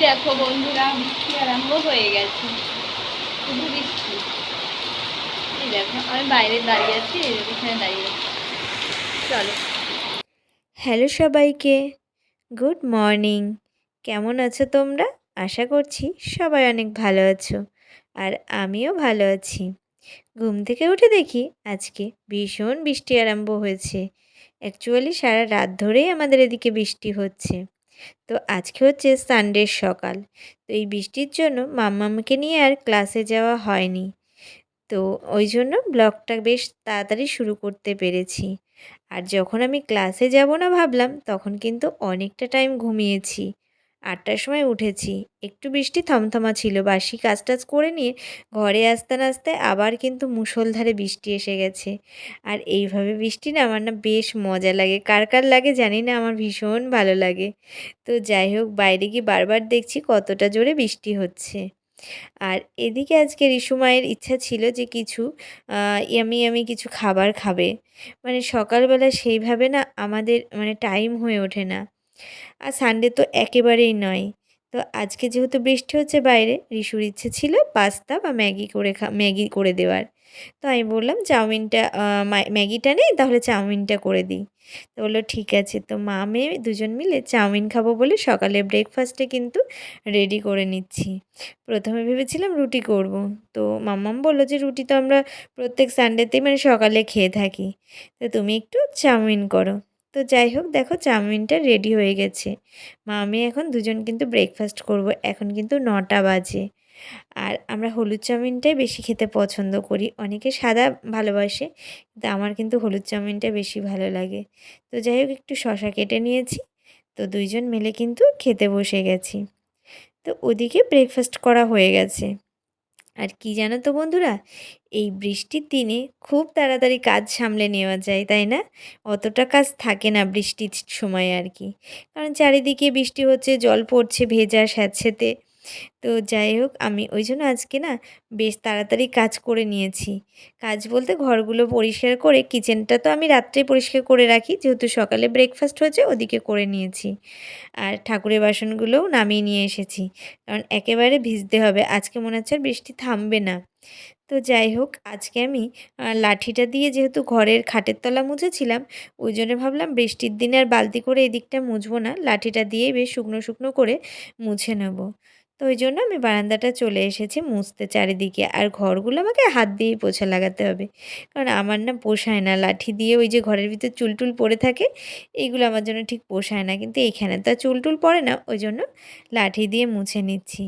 দেখো বন্ধুরা, বৃষ্টি আরম্ভ হয়ে গেছে। শুধু বৃষ্টি। এই দেখো আমি বাইরে দাঁড়িয়ে আছি, এখানে দাঁড়িয়ে আছি। চলো। হ্যালো সবাইকে, গুড মর্নিং। কেমন আছো তোমরা? আশা করছি সবাই অনেক ভালো আছো, আর আমিও ভালো আছি। ঘুম থেকে উঠে দেখি আজকে ভীষণ বৃষ্টি আরম্ভ হয়েছে। অ্যাকচুয়ালি সারা রাত ধরেই আমাদের এদিকে বৃষ্টি হচ্ছে। তো আজকে হচ্ছে সানডের সকাল। তো এই বৃষ্টির জন্য মাম্মামকে নিয়ে আর ক্লাসে যাওয়া হয়নি। তো ওই জন্য ব্লগটা বেশ তাড়াতাড়ি শুরু করতে পেরেছি। আর যখন আমি ক্লাসে যাব না ভাবলাম, তখন কিন্তু অনেকটা টাইম ঘুমিয়েছি। ৮টার সময় উঠেছি। একটু বৃষ্টি থমথমা ছিল, বাসি কাজ টাজ করে নিয়ে ঘরে আসতে না আসতে আবার কিন্তু মুষলধারে বৃষ্টি এসে গেছে। আর এইভাবে বৃষ্টি না আমার না বেশ মজা লাগে। কার কার লাগে জানি না, আমার ভীষণ ভালো লাগে। তো যাই হোক, বাইরে গিয়ে বারবার দেখছি কতটা জোরে বৃষ্টি হচ্ছে। আর এদিকে আজকে রিশু মায়ের ইচ্ছা ছিল যে কিছু ইয়ামি ইয়ামি কিছু খাবার খাবে। মানে সকালবেলা সেইভাবে না আমাদের মানে টাইম হয়ে ওঠে না। আর সানডে তো একেবারেই নয়। তো আজকে যেহেতু বৃষ্টি হচ্ছে বাইরে, রিশুর ইচ্ছে ছিল পাস্তা বা ম্যাগি করে দেওয়ার। তো আমি বললাম চাউমিনটা ম্যাগিটা নেই, তাহলে চাউমিনটা করে দিই। তো বললো ঠিক আছে। তো মা মেয়ে দুজন মিলে চাউমিন খাবো বলে সকালে ব্রেকফাস্টে কিন্তু রেডি করে নিচ্ছি। প্রথমে ভেবেছিলাম রুটি করব। তো মাম্মাম বললো যে রুটি তো আমরা প্রত্যেক সানডেতেই মানে সকালে খেয়ে থাকি, তো তুমি একটু চাউমিন করো। তো যাই হোক, দেখো চাউমিনটা রেডি হয়ে গেছে। মা আমি এখন দুজন কিন্তু ব্রেকফাস্ট করব। এখন কিন্তু 9টা বাজে। আর আমরা হলুদ চাউমিনটাই বেশি খেতে পছন্দ করি। অনেকে সাদা ভালোবাসে, কিন্তু আমার কিন্তু হলুদ চাউমিনটা বেশি ভালো লাগে। তো যাই হোক, একটু শসা কেটে নিয়েছি। তো দুইজন মিলে কিন্তু খেতে বসে গেছি। তো ওদিকে ব্রেকফাস্ট করা হয়ে গেছে। আর কি জানো তো বন্ধুরা, এই বৃষ্টির দিনে খুব তাড়াতাড়ি কাজ সামলে নেওয়া যায়, তাই না? অতটা কাজ থাকে না বৃষ্টির সময় আর কি। কারণ চারিদিকে বৃষ্টি হচ্ছে, জল পড়ছে ভেজা স্যাঁতসেঁতে। তো যাই হোক, আমি ওই জন্য আজকে না বেশ তাড়াতাড়ি কাজ করে নিয়েছি। কাজ বলতে ঘরগুলো পরিষ্কার করে, কিচেনটা তো আমি রাত্রে পরিষ্কার করে রাখি, যেহেতু সকালে ব্রেকফাস্ট হয়েছে ওদিকে করে নিয়েছি। আর ঠাকুরের বাসনগুলোও নামিয়ে নিয়ে এসেছি, কারণ একেবারে ভিজতে হবে। আজকে মনে হচ্ছে আর বৃষ্টি থামবে না। তো যাই হোক, আজকে আমি লাঠিটা দিয়ে যেহেতু ঘরের খাটের তলা মুছেছিলাম, ওই জন্য ভাবলাম বৃষ্টির দিনে আর বালতি করে এদিকটা মুছবো না, লাঠিটা দিয়েই বেশ শুকনো শুকনো করে মুছে নেব। তো ওই জন্য আমি বারান্দাটা চলে এসেছি মুছতে চারিদিকে। আর ঘরগুলো আমাকে হাত দিয়েই পোছা লাগাতে হবে, কারণ আমার না পোষায় না লাঠি দিয়ে। ওই যে ঘরের ভিতর চুলটুল পড়ে থাকে, এইগুলো আমার জন্য ঠিক পোষায় না। কিন্তু এইখানে তো আর চুলটুল পড়ে না, ওই জন্য লাঠি দিয়ে মুছে নিচ্ছি।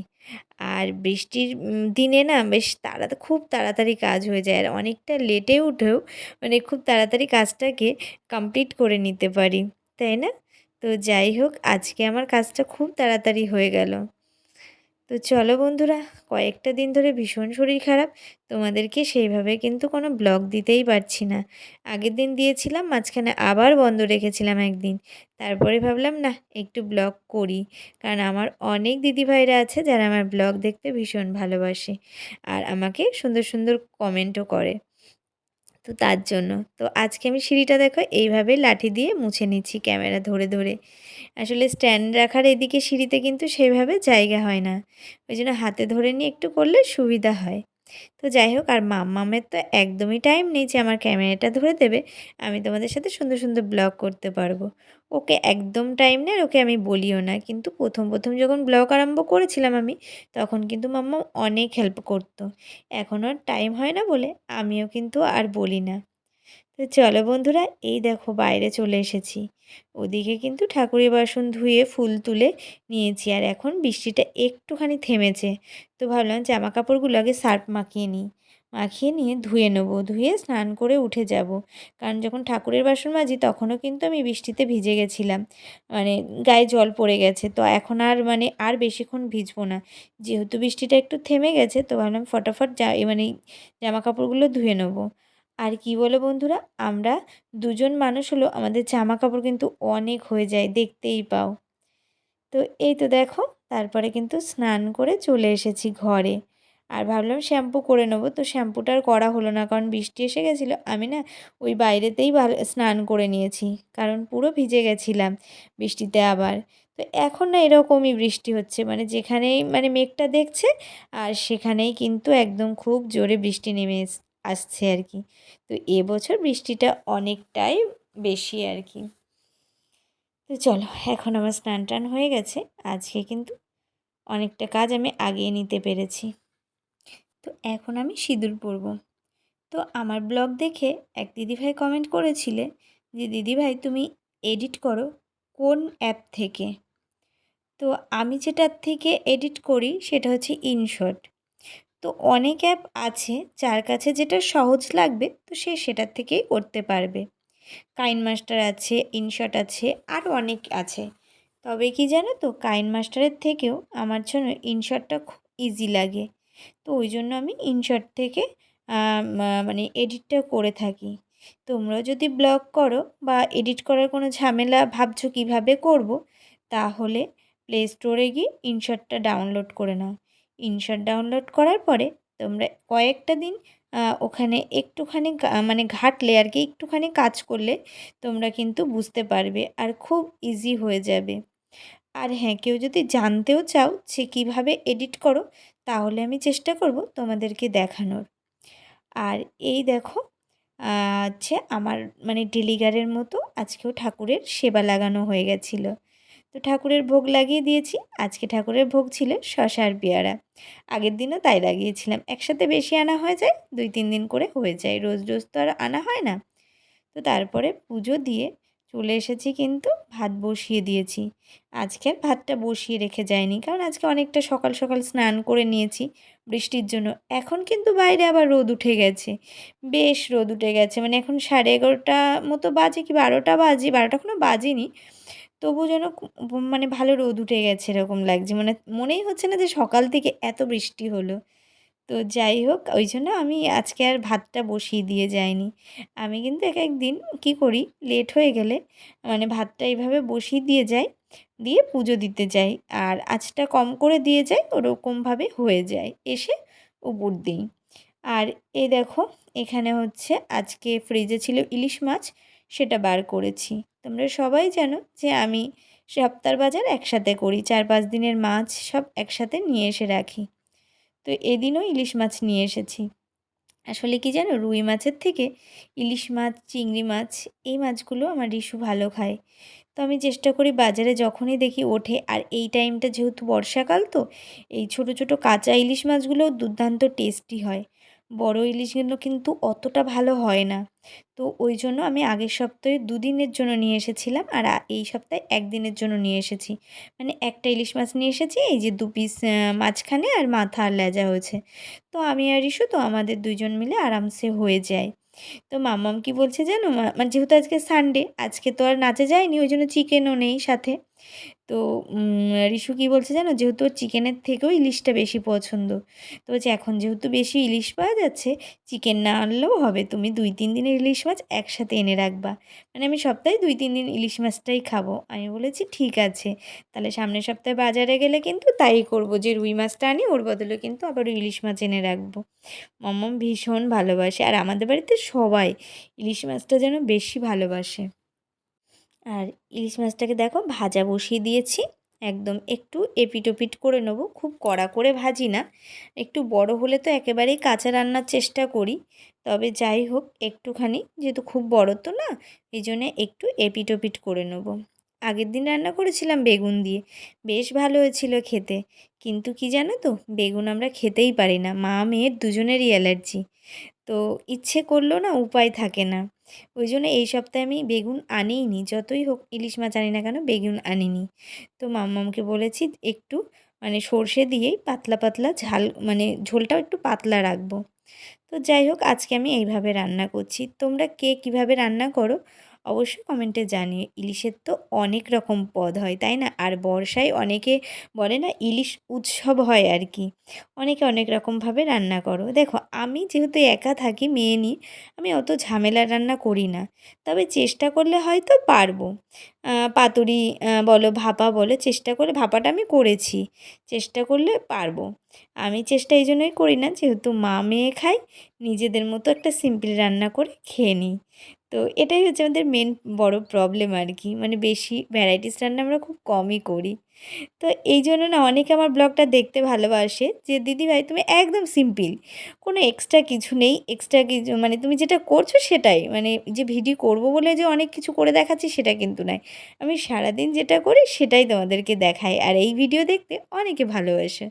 আর বৃষ্টির দিনে না বেশ খুব তাড়াতাড়ি কাজ হয়ে যায়। আর অনেকটা লেটে উঠেও মানে খুব তাড়াতাড়ি কাজটাকে কমপ্লিট করে নিতে পারি, তাই না? তো যাই হোক, আজকে আমার কাজটা খুব তাড়াতাড়ি হয়ে গেল। তো চলো বন্ধুরা, কয়েকটা দিন ধরে ভীষণ শরীর খারাপ, তোমাদেরকে সেইভাবে কিন্তু কোনো ব্লগ দিতেই পারছি না। আগের দিন দিয়েছিলাম, মাঝখানে আবার বন্ধ রেখেছিলাম একদিন। তারপরে ভাবলাম না, একটু ব্লগ করি, কারণ আমার অনেক দিদিভাইরা আছে যারা আমার ব্লগ দেখতে ভীষণ ভালোবাসে, আর আমাকে সুন্দর সুন্দর কমেন্টও করে। তো তার জন্য তো আজকে আমি সিঁড়িটা দেখো এইভাবে লাঠি দিয়ে মুছে নিচ্ছি ক্যামেরা ধরে ধরে। আসলে স্ট্যান্ড রাখার এদিকে সিঁড়িতে কিন্তু সেভাবে জায়গা হয় না, ওই জন্য হাতে ধরে নিয়ে একটু করলে সুবিধা হয়। তো যাই হোক, আর মাম্মামের তো একদমই টাইম নেই যে আমার ক্যামেরাটা ধরে দেবে, আমি তোমাদের সাথে সুন্দর সুন্দর ব্লগ করতে পারবো। ওকে একদম টাইম নেই, আর ওকে আমি বলিও না। কিন্তু প্রথম প্রথম যখন ব্লগ আরম্ভ করেছিলাম আমি, তখন কিন্তু মাম্মাম অনেক হেল্প করতো। এখন আর টাইম হয় না বলে আমিও কিন্তু আর বলি না। তো চলো বন্ধুরা, এই দেখো বাইরে চলে এসেছি। ওদিকে কিন্তু ঠাকুরের বাসন ধুয়ে ফুল তুলে নিয়েছি, আর এখন বৃষ্টিটা একটুখানি থেমেছে। তো ভাবলাম জামা কাপড়গুলো আগে সার্ফ মাখিয়ে নিই, মাখিয়ে নিয়ে ধুয়ে নেবো, ধুয়ে স্নান করে উঠে যাব। কারণ যখন ঠাকুরের বাসন মাজি তখনও কিন্তু আমি বৃষ্টিতে ভিজে গেছিলাম, মানে গায়ে জল পড়ে গেছে। তো এখন আর মানে আর বেশিক্ষণ ভিজবো না, যেহেতু বৃষ্টিটা একটু থেমে গেছে। তো ভাবলাম ফটাফট মানে জামা কাপড়গুলো ধুয়ে নেবো। আর কি বলো বন্ধুরা, আমরা দুজন মানুষ হলো আমাদের জামা কাপড় কিন্তু অনেক হয়ে যায়, দেখতেই পাও। তো এই তো দেখো, তারপরে কিন্তু স্নান করে চলে এসেছি ঘরে। আর ভাবলাম শ্যাম্পু করে নেবো, তো শ্যাম্পুটা আর করা হলো না, কারণ বৃষ্টি এসে গেছিলো। আমি না ওই বাইরেতেই ভালো স্নান করে নিয়েছি, কারণ পুরো ভিজে গেছিলাম বৃষ্টিতে আবার। তো এখন না এরকমই বৃষ্টি হচ্ছে, মানে যেখানেই মানে মেঘটা দেখছে আর সেখানেই কিন্তু একদম খুব জোরে বৃষ্টি নেমে আসছে আর কি। তো এবছর বৃষ্টিটা অনেকটাই বেশি আর কি। তো চলো, এখন আমার স্নান টান হয়ে গেছে, আজকে কিন্তু অনেকটা কাজ আমি আগিয়ে নিতে পেরেছি। তো এখন আমি সিঁদুর পরবো। তো আমার ব্লগ দেখে এক দিদিভাই কমেন্ট করেছিলে যে দিদিভাই তুমি এডিট করো কোন অ্যাপ থেকে? তো আমি যেটার থেকে এডিট করি সেটা হচ্ছে ইনশট। তো অনেক অ্যাপ আছে, যার কাছে যেটা সহজ লাগবে তো সে সেটার থেকেই করতে পারবে। কাইনমাস্টার আছে, ইনশট আছে, আরও অনেক আছে। তবে কি জানো তো, কাইনমাস্টারের থেকেও আমার জন্য ইনশটটা খুব ইজি লাগে। তো ওই জন্য আমি ইনশট থেকে মানে এডিটটা করে থাকি। তোমরাও যদি ব্লগ করো বা এডিট করার কোনো ঝামেলা ভাবছো কীভাবে করব, তাহলে প্লে স্টোরে গিয়ে ইনশটটা ডাউনলোড করে নাও। ইনশট ডাউনলোড করার পরে তোমরা কয়েকটা দিন ওখানে একটুখানি মানে ঘাঁটলে আর কি, একটুখানি কাজ করলে তোমরা কিন্তু বুঝতে পারবে আর খুব ইজি হয়ে যাবে। আর হ্যাঁ, কেউ যদি জানতেও চাও যে কীভাবে এডিট করো, তাহলে আমি চেষ্টা করব তোমাদেরকে দেখানোর। আর এই দেখো, হচ্ছে আমার মানে ডেলিগারের মতো আজকেও ঠাকুরের সেবা লাগানো হয়ে গেছিলো। তো ঠাকুরের ভোগ লাগিয়ে দিয়েছি। আজকে ঠাকুরের ভোগ ছিল শসা আর পেয়ারা। আগের দিনও তাই লাগিয়েছিলাম। একসাথে বেশি আনা হয়ে যায়, 2-3 দিন করে হয়ে যায়, রোজ রোজ তো আর আনা হয় না। তো তারপরে পুজো দিয়ে চলে এসেছি, কিন্তু ভাত বসিয়ে দিয়েছি। আজকে আর ভাতটা বসিয়ে রেখে যাইনি, কারণ আজকে অনেকটা সকাল সকাল স্নান করে নিয়েছি বৃষ্টির জন্য। এখন কিন্তু বাইরে আবার রোদ উঠে গেছে, বেশ রোদ উঠে গেছে, মানে এখন 11:30 মতো বাজে কি 12টা বাজে, 12টা এখনও বাজেনি। তবু যেন মানে ভালো রোদ উঠে গেছে এরকম লাগছে, মানে মনেই হচ্ছে না যে সকাল থেকে এত বৃষ্টি হলো। তো যাই হোক, ওই জন্য আমি আজকে আর ভাতটা বসিয়ে দিয়ে যাইনি। আমি কিন্তু এক একদিন কী করি, লেট হয়ে গেলে মানে ভাতটা এইভাবে বসিয়ে দিয়ে যাই, দিয়ে পুজো দিতে যাই, আর আঁচটা কম করে দিয়ে যাই, ওরকমভাবে হয়ে যায়, এসে উপর দিই। আর এই দেখো, এখানে হচ্ছে আজকে ফ্রিজে ছিল ইলিশ মাছ, সেটা বার করেছি। তোমরা সবাই জানো যে আমি সপ্তাহের বাজার একসাথে করি, 4-5 দিনের মাছ সব একসাথে নিয়ে এসে রাখি। তো এদিনও ইলিশ মাছ নিয়ে এসেছি। আসলে কি জানো, রুই মাছের থেকে ইলিশ মাছ, চিংড়ি মাছ, এই মাছগুলো আমার রিশু ভালো খায়। তো আমি চেষ্টা করি বাজারে যখনই দেখি ওঠে, আর এই টাইমটা যেহেতু বর্ষাকাল, তো এই ছোটো ছোটো কাঁচা ইলিশ মাছগুলোও দুর্দান্ত টেস্টি হয়। বড় ইলিশগুলো কিন্তু অতটা ভালো হয় না। তো ওই জন্য আমি আগের সপ্তাহে 2 দিনের জন্য নিয়ে এসেছিলাম, আর এই সপ্তাহে 1 দিনের জন্য নিয়ে এসেছি। মানে একটা ইলিশ মাছ নিয়ে এসেছি, এই যে 2 পিস মাঝখানে আর মাথা আর লেজা হয়েছে। তো আমি আর রিশু তো আমাদের 2 জন মিলে আরামসে হয়ে যায়। তো মাম্মাম কি বলছে জানো, মানে যেহেতু আজকে সানডে, আজকে তো আর নাচে যায়নি, ওই জন্য চিকেনও নেই সাথে। তো রিশু কী বলছে জানো, যেহেতু ওর চিকেনের থেকেও ইলিশটা বেশি পছন্দ। তো বলছে এখন যেহেতু বেশি ইলিশ পাওয়া যাচ্ছে, চিকেন না আনলেও হবে, তুমি 2-3 দিনের ইলিশ মাছ একসাথে এনে রাখবা। মানে আমি সপ্তাহে 2-3 দিন ইলিশ মাছটাই খাবো। আমি বলেছি ঠিক আছে, তাহলে সামনের সপ্তাহে বাজারে গেলে কিন্তু তাই করব, যে রুই মাছটা আনি, ওর বদলে কিন্তু আবার ইলিশ মাছ এনে রাখবো। মাম্মাম ভীষণ ভালোবাসে, আর আমাদের বাড়িতে সবাই ইলিশ মাছটা যেন বেশি ভালোবাসে। আর ইলিশ মাছটাকে দেখো ভাজা বসিয়ে দিয়েছি, একদম একটু এপিট ওপিট করে নেবো, খুব কড়া করে ভাজি না। একটু বড় হলে তো একেবারেই কাঁচা রান্নার চেষ্টা করি, তবে যাই হোক একটুখানি, যেহেতু খুব বড় তো না, এই জন্যে একটু এপিট ওপিট করে নেবো। আগের দিন রান্না করেছিলাম বেগুন দিয়ে, বেশ ভালো হয়েছিল খেতে। কিন্তু কি জানো তো, বেগুন আমরা খেতেই পারি না, মা মেয়ের দুজনেরই অ্যালার্জি। তো ইচ্ছে করলেও না উপায় থাকে না। ওই জন্য এই সপ্তাহে আমি বেগুন আনিইনি, যতই হোক ইলিশ মাছ আনি না কেন বেগুন আনিনি। তো মাম্মামকে বলেছি একটু মানে সর্ষে দিয়েই পাতলা পাতলা ঝাল, মানে ঝোলটাও একটু পাতলা রাখবো। তো যাই হোক, আজকে আমি এইভাবে রান্না করছি। তোমরা কে কীভাবে রান্না করো অবশ্যই কমেন্টে জানিও। ইলিশের তো অনেক রকম পদ হয়, তাই না? আর বর্ষায় অনেকে বলে না ইলিশ উৎসব হয় আর কি। অনেকে অনেক রকমভাবে রান্না করো। দেখো আমি যেহেতু একা থাকি মেয়ে নিয়ে, আমি অত ঝামেলার রান্না করি না। তবে চেষ্টা করলে হয়তো পারবো। পাতুরি বলো, ভাপা বলো, চেষ্টা করলে ভাপাটা আমি করেছি। চেষ্টা করলে পারবো। আমি চেষ্টা এই জন্যই করি না, যেহেতু মা মেয়ে খাই, নিজেদের মতো একটা সিম্পল রান্না করে খেয়ে নিই। তো এটাই হচ্ছে আমাদের মেন বড় প্রবলেম আর কি। মানে বেশি ভ্যারাইটিস রান্না আমরা খুব কমই করি। তো এই জন্য না অনেকে আমার ব্লগটা দেখতে ভালোবাসে যে, "দিদিভাই তুমি একদম সিম্পল। কোনো এক্সট্রা কিছু নেই। এক্সট্রা কিছু মানে তুমি যেটা করছো সেটাই। মানে যে ভিডিও করব বলে যে অনেক কিছু করে দেখাচ্ছি সেটা কিন্তু নয়। আমি সারাদিন যেটা করি সেটাই তোমাদেরকে দেখাই। আর এই ভিডিও দেখতে অনেকে ভালোবাসে।"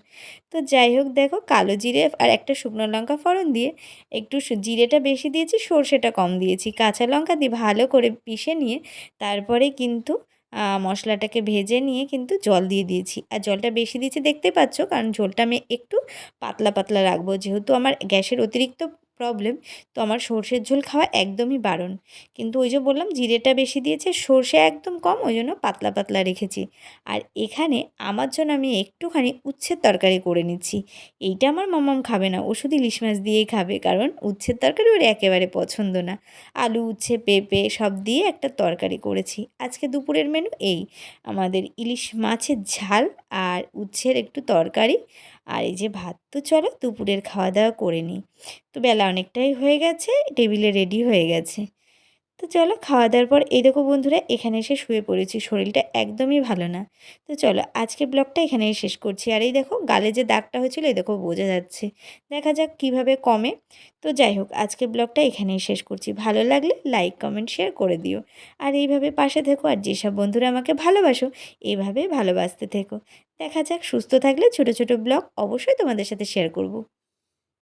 তো যাই হোক দেখো কালো জিরে আর একটা শুকনো লঙ্কা ফোড়ন দিয়ে একটু জিরেটা বেশি দিয়েছি, সর্ষেটা কম দিয়েছি। কাঁচা লঙ্কা দিয়ে ভালো করে পিষে নিয়ে তারপরে কিন্তু মশলাটাকে ভেজে নিয়ে কিন্তু জল দিয়ে দিয়েছি। আর জলটা বেশি দিয়েছি দেখতেই পাচ্ছ, কারণ ঝোলটা আমি একটু পাতলা পাতলা রাখবো। যেহেতু আমার গ্যাসের অতিরিক্ত প্রবলেম, তো আমার সর্ষের ঝোল খাওয়া একদমই বারণ। কিন্তু ওই যে বললাম জিরেটা বেশি দিয়েছে, সর্ষে একদম কম, ওই জন্য পাতলা পাতলা রেখেছি। আর এখানে আমার জন্য আমি একটুখানি উচ্ছের তরকারি করে নিচ্ছি। এইটা আমার মামাম খাবে না, ও শুধু ইলিশ মাছ দিয়েই খাবে, কারণ উচ্ছের তরকারি ওর একেবারে পছন্দ না। আলু, উচ্ছে, পেঁপে সব দিয়ে একটা তরকারি করেছি। আজকে দুপুরের মেনু এই আমাদের ইলিশ মাছের ঝাল আর উচ্ছের একটু তরকারি আর এই যে ভাত। তো চলো দুপুরের খাওয়া দাওয়া করে নিই। তো বেলা অনেকটাই হয়ে গেছে, টেবিলে রেডি হয়ে গেছে। তো চলো খাওয়া দাওয়ার পর এই দেখো বন্ধুরা এখানে এসে শুয়ে পড়েছি, শরীরটা একদমই ভালো না। তো চলো আজকের ব্লগটা এখানেই শেষ করছি। আর এই দেখো গালে যে দাগটা হয়েছিল এই দেখো বোঝা যাচ্ছে, দেখা যাক কিভাবে কমে। তো যাই হোক আজকের ব্লগটা এখানেই শেষ করছি। ভালো লাগলে লাইক কমেন্ট শেয়ার করে দিও। আর এইভাবে পাশে থেকো, আর যেসব বন্ধুরা আমাকে ভালোবাসো এইভাবে ভালোবাসতে থেকো। দেখা যাক, সুস্থ থাকলে ছোট ছোট ব্লগ অবশ্যই তোমাদের সাথে শেয়ার করব।